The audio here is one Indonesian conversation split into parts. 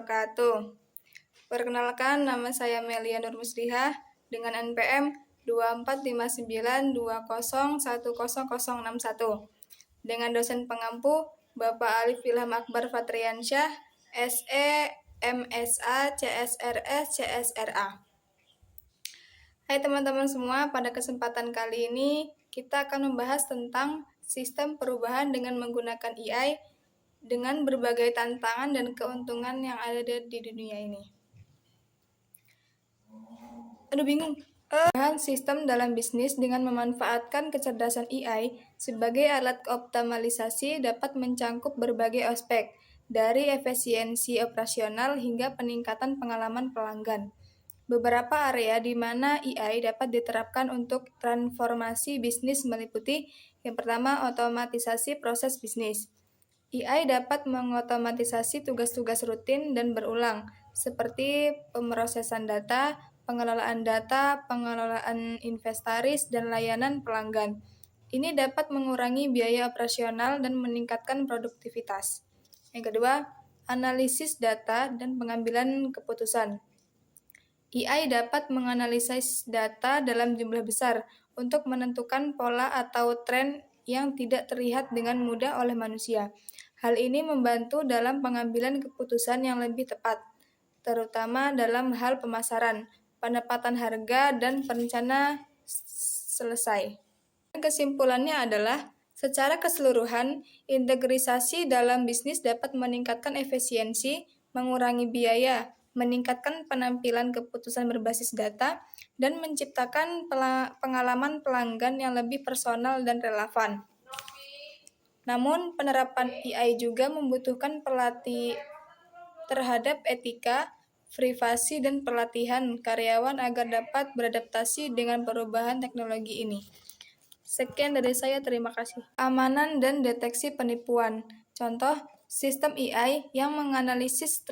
wabarakatuh. Perkenalkan, nama saya Melia Nur Musliha dengan NPM 245920101061 dengan dosen pengampu Bapak Alif Ilham Akbar Fatriansyah, SE, MSA, CSRS, CSRA. Hai teman-teman semua, pada kesempatan kali ini kita akan membahas tentang sistem perubahan dengan menggunakan AI dengan berbagai tantangan dan keuntungan yang ada di dunia ini. Perubahan sistem dalam bisnis dengan memanfaatkan kecerdasan AI sebagai alat optimalisasi dapat mencangkup berbagai aspek, dari efisiensi operasional hingga peningkatan pengalaman pelanggan. Beberapa area di mana AI dapat diterapkan untuk transformasi bisnis meliputi yang pertama, otomatisasi proses bisnis. AI dapat mengotomatisasi tugas-tugas rutin dan berulang, seperti pemrosesan data, pengelolaan inventaris, dan layanan pelanggan. Ini dapat mengurangi biaya operasional dan meningkatkan produktivitas. Yang kedua, analisis data dan pengambilan keputusan. AI dapat menganalisis data dalam jumlah besar untuk menentukan pola atau tren yang tidak terlihat dengan mudah oleh manusia. Hal ini membantu dalam pengambilan keputusan yang lebih tepat, terutama dalam hal pemasaran, penetapan harga, dan perencana selesai. Kesimpulannya adalah, secara keseluruhan, integrasi dalam bisnis dapat meningkatkan efisiensi, mengurangi biaya, meningkatkan penampilan keputusan berbasis data, dan menciptakan pengalaman pelanggan yang lebih personal dan relevan. Namun, penerapan AI juga membutuhkan pelatih terhadap etika, privasi, dan pelatihan karyawan agar dapat beradaptasi dengan perubahan teknologi ini. Sekian dari saya, terima kasih. Keamanan dan deteksi penipuan. Contoh, sistem AI yang menganalisis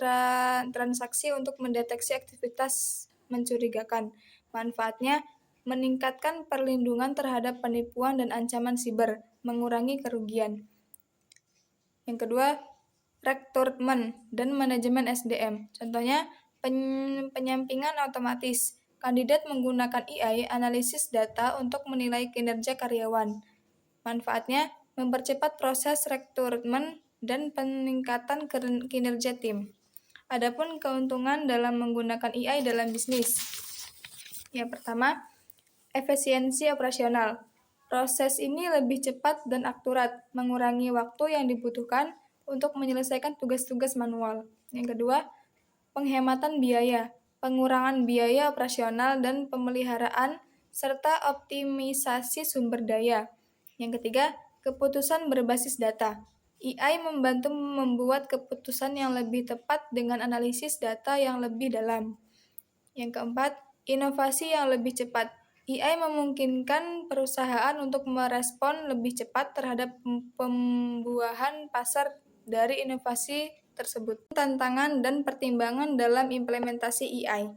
transaksi untuk mendeteksi aktivitas mencurigakan. Manfaatnya, meningkatkan perlindungan terhadap penipuan dan ancaman siber, mengurangi kerugian. Yang kedua, rekrutmen dan manajemen SDM. Contohnya, penyampingan otomatis. Kandidat menggunakan AI analisis data untuk menilai kinerja karyawan. Manfaatnya, mempercepat proses rekrutmen dan peningkatan kinerja tim. Adapun keuntungan dalam menggunakan AI dalam bisnis. Yang pertama, efisiensi operasional. Proses ini lebih cepat dan akurat, mengurangi waktu yang dibutuhkan untuk menyelesaikan tugas-tugas manual. Yang kedua, penghematan biaya, pengurangan biaya operasional dan pemeliharaan, serta optimisasi sumber daya. Yang ketiga, keputusan berbasis data. AI membantu membuat keputusan yang lebih tepat dengan analisis data yang lebih dalam. Yang keempat, inovasi yang lebih cepat. AI memungkinkan perusahaan untuk merespon lebih cepat terhadap pembuahan pasar dari inovasi tersebut. Tantangan dan pertimbangan dalam implementasi AI.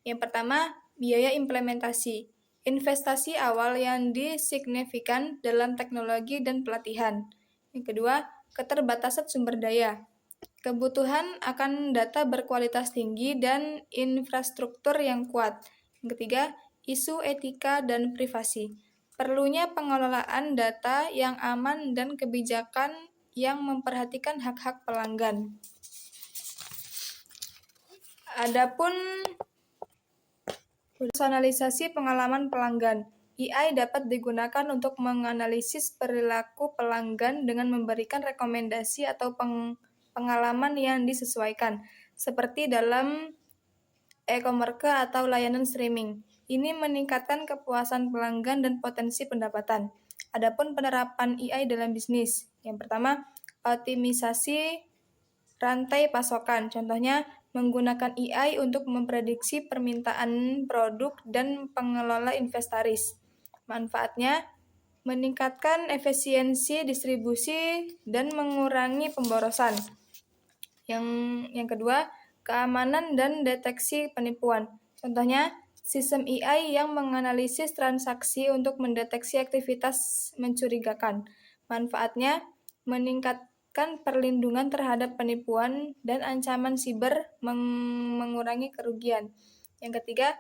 Yang pertama, biaya implementasi. Investasi awal yang signifikan dalam teknologi dan pelatihan. Yang kedua, keterbatasan sumber daya. Kebutuhan akan data berkualitas tinggi dan infrastruktur yang kuat. Yang ketiga, isu etika dan privasi. Perlunya pengelolaan data yang aman dan kebijakan yang memperhatikan hak-hak pelanggan. Adapun personalisasi pengalaman pelanggan. AI dapat digunakan untuk menganalisis perilaku pelanggan dengan memberikan rekomendasi atau pengalaman yang disesuaikan, seperti dalam e-commerce atau layanan streaming. Ini meningkatkan kepuasan pelanggan dan potensi pendapatan. Adapun penerapan AI dalam bisnis. Yang pertama, optimisasi rantai pasokan. Contohnya, menggunakan AI untuk memprediksi permintaan produk dan pengelola inventaris. Manfaatnya, meningkatkan efisiensi distribusi dan mengurangi pemborosan. Yang kedua, keamanan dan deteksi penipuan. Contohnya, sistem AI yang menganalisis transaksi untuk mendeteksi aktivitas mencurigakan. Manfaatnya, meningkatkan perlindungan terhadap penipuan dan ancaman siber, mengurangi kerugian. Yang ketiga,